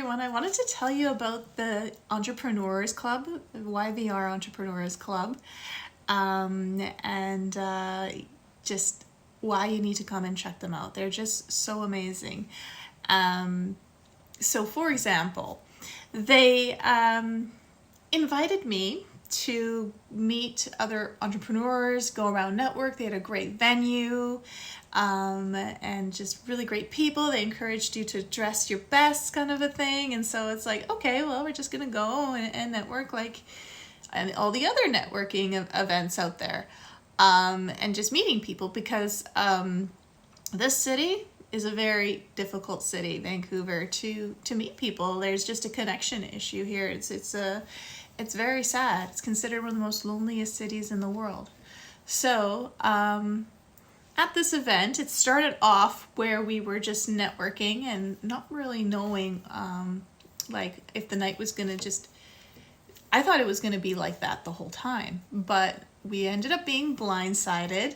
everyone. I wanted to tell you about the Entrepreneurs Club, the YVR Entrepreneurs Club, and just why you need to come and check them out. They're just so amazing. So for example, they invited me to meet other entrepreneurs, go around network. They had a great venue, and just really great people. They encouraged you to dress your best, kind of a thing. And so it's like, okay, well, we're just gonna go and network like and all the other networking events out there, and just meeting people, because this city is a very difficult city, Vancouver, to meet people. There's just a connection issue here. It's very sad. It's considered one of the most loneliest cities in the world. So at this event, it started off where we were just networking and not really knowing like if the night was gonna just, I thought it was gonna be like that the whole time, but we ended up being blindsided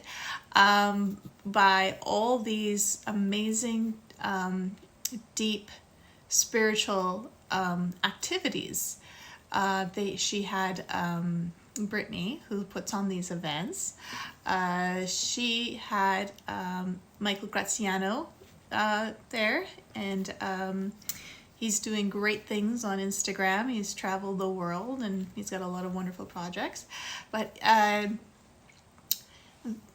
by all these amazing deep spiritual activities. She had Brittany, who puts on these events. She had Michael Graziano there, and he's doing great things on Instagram. He's traveled the world and he's got a lot of wonderful projects. But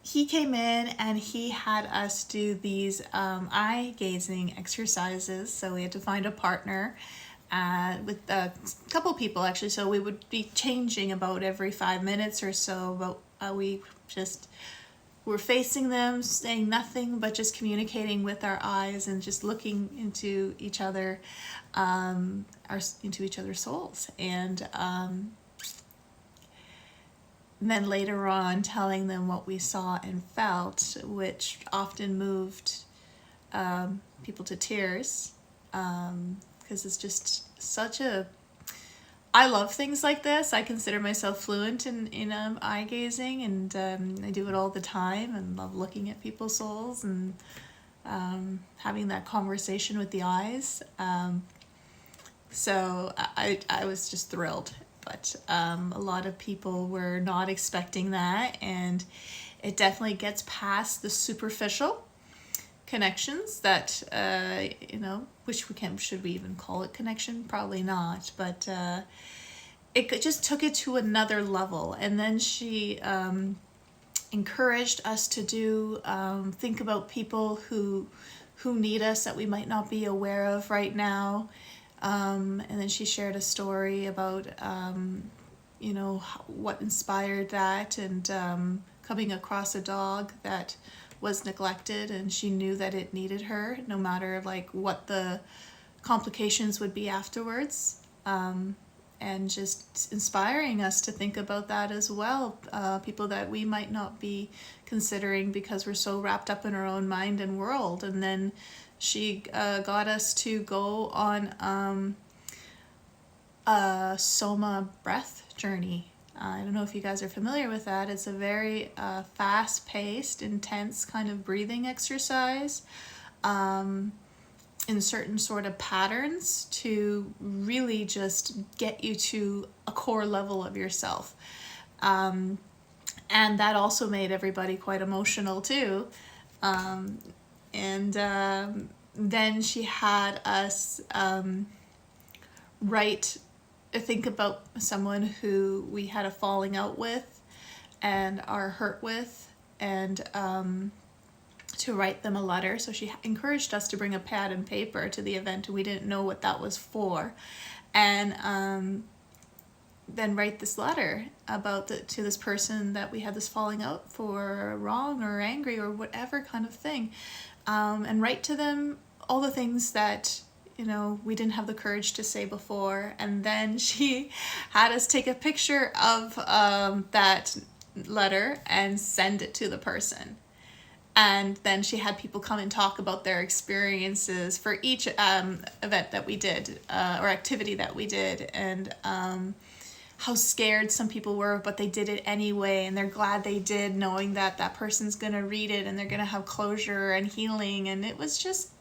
he came in and he had us do these eye gazing exercises. So we had to find a partner with a couple people actually. So we would be changing about every 5 minutes or so, but we just were facing them, saying nothing, but just communicating with our eyes and just looking into each other, into each other's souls. And then later on telling them what we saw and felt, which often moved people to tears, because it's just such a, I love things like this. I consider myself fluent in eye gazing, and I do it all the time, and love looking at people's souls and having that conversation with the eyes. So I was just thrilled. But a lot of people were not expecting that, and it definitely gets past the superficial connections that, should we even call it connection? Probably not, but it just took it to another level. And then she encouraged us to do, think about people who need us that we might not be aware of right now. And then she shared a story about, what inspired that, and coming across a dog that was neglected, and she knew that it needed her, no matter like what the complications would be afterwards. And just inspiring us to think about that as well. People that we might not be considering because we're so wrapped up in our own mind and world. And then she got us to go on a Soma breath journey. I don't know if you guys are familiar with that. It's a very fast-paced, intense kind of breathing exercise in certain sort of patterns to really just get you to a core level of yourself. And that also made everybody quite emotional too. Then she had us think about someone who we had a falling out with and are hurt with, and to write them a letter. So she encouraged us to bring a pad and paper to the event, and we didn't know what that was for. And then write this letter about to this person that we had this falling out for, wrong or angry or whatever kind of thing, and write to them all the things that we didn't have the courage to say before. And then she had us take a picture of that letter and send it to the person. And then she had people come and talk about their experiences for each event that we did, or activity that we did, and how scared some people were, but they did it anyway, and they're glad they did, knowing that that person's going to read it and they're going to have closure and healing. And it was just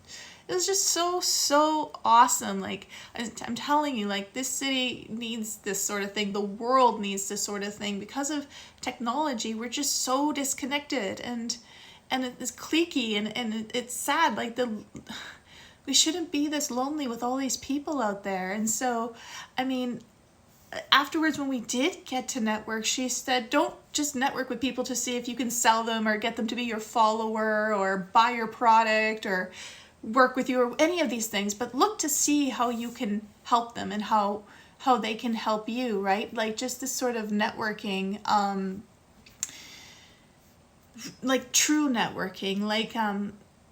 it was just so awesome. Like, I'm telling you, like, this city needs this sort of thing. The world needs this sort of thing. Because of technology, we're just so disconnected, and it's cliquey, and it's sad. Like, we shouldn't be this lonely with all these people out there. And so, I mean, afterwards, when we did get to network, she said, don't just network with people to see if you can sell them or get them to be your follower or buy your product or work with you or any of these things, but look to see how you can help them and how they can help you, right? Like, just this sort of networking, like true networking, like,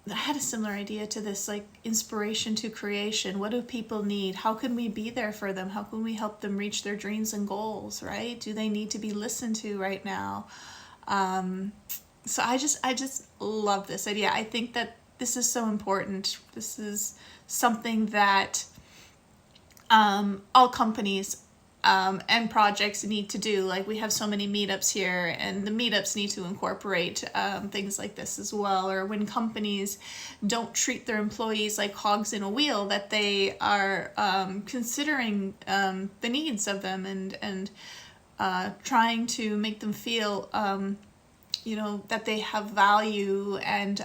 I had a similar idea to this, like inspiration to creation. What do people need? How can we be there for them? How can we help them reach their dreams and goals, right? Do they need to be listened to right now? So I just love this idea. I think that this is so important. This is something that all companies and projects need to do. Like, we have so many meetups here, and the meetups need to incorporate things like this as well. Or when companies don't treat their employees like cogs in a wheel, that they are considering the needs of them, and trying to make them feel that they have value, and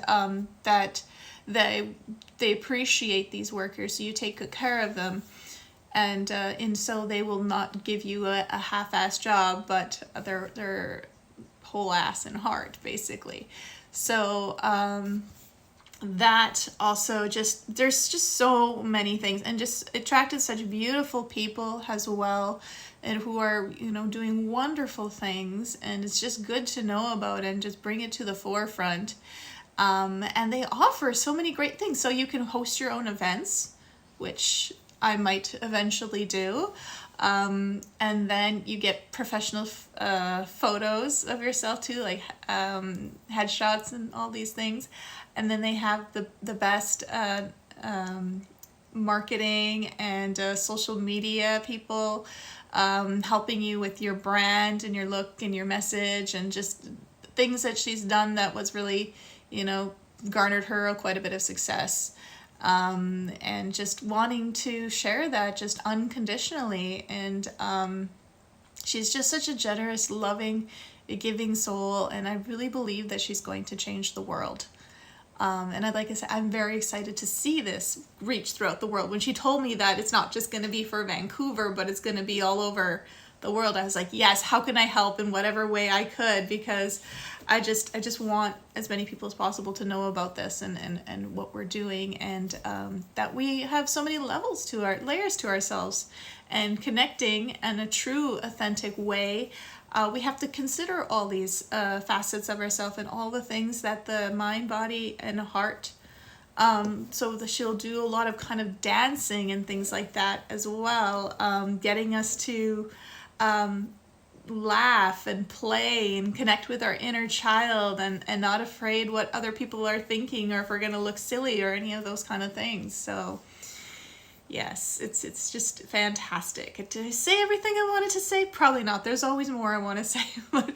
that they appreciate these workers, so you take good care of them. And so they will not give you a half-assed job, but their whole ass and heart, basically. So that also there's just so many things, and just attracted such beautiful people as well, and who are doing wonderful things, and it's just good to know about and just bring it to the forefront. And they offer so many great things. So you can host your own events, which I might eventually do. And then you get professional photos of yourself too, like headshots and all these things. And then they have the best marketing and social media people helping you with your brand and your look and your message, and just things that she's done that was really, garnered her quite a bit of success. And just wanting to share that just unconditionally. And she's just such a generous, loving, giving soul, and I really believe that she's going to change the world. And like I said, I'm very excited to see this reach throughout the world. When she told me that it's not just going to be for Vancouver, but it's going to be all over the world, I was like, yes, how can I help in whatever way I could? Because I just want as many people as possible to know about this and what we're doing, and that we have so many layers to ourselves, and connecting in a true, authentic way. We have to consider all these facets of ourselves, and all the things that the mind, body, and heart. So she'll do a lot of kind of dancing and things like that as well, getting us to laugh and play and connect with our inner child, and not afraid what other people are thinking, or if we're going to look silly or any of those kind of things. So yes, it's just fantastic. Did I say everything I wanted to say? Probably not. There's always more I want to say, but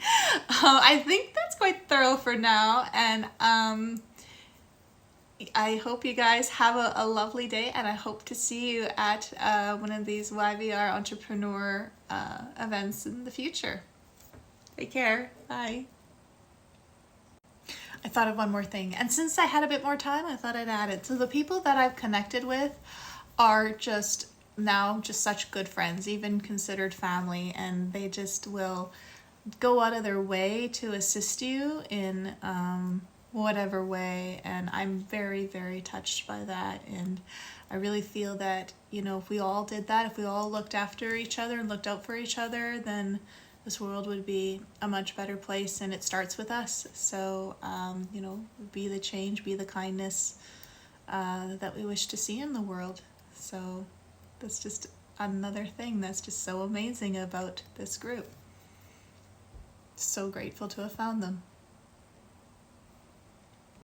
I think that's quite thorough for now. And I hope you guys have a lovely day, and I hope to see you at one of these YVR entrepreneur events in the future. Take care. Bye. I thought of one more thing, and since I had a bit more time, I thought I'd add it. So the people that I've connected with are just such good friends, even considered family, and they just will go out of their way to assist you in whatever way. And I'm very, very touched by that, and I really feel that if we all did that, if we all looked after each other and looked out for each other, then this world would be a much better place, and it starts with us. So be the change, be the kindness that we wish to see in the world. So that's just another thing that's just so amazing about this group. So grateful to have found them.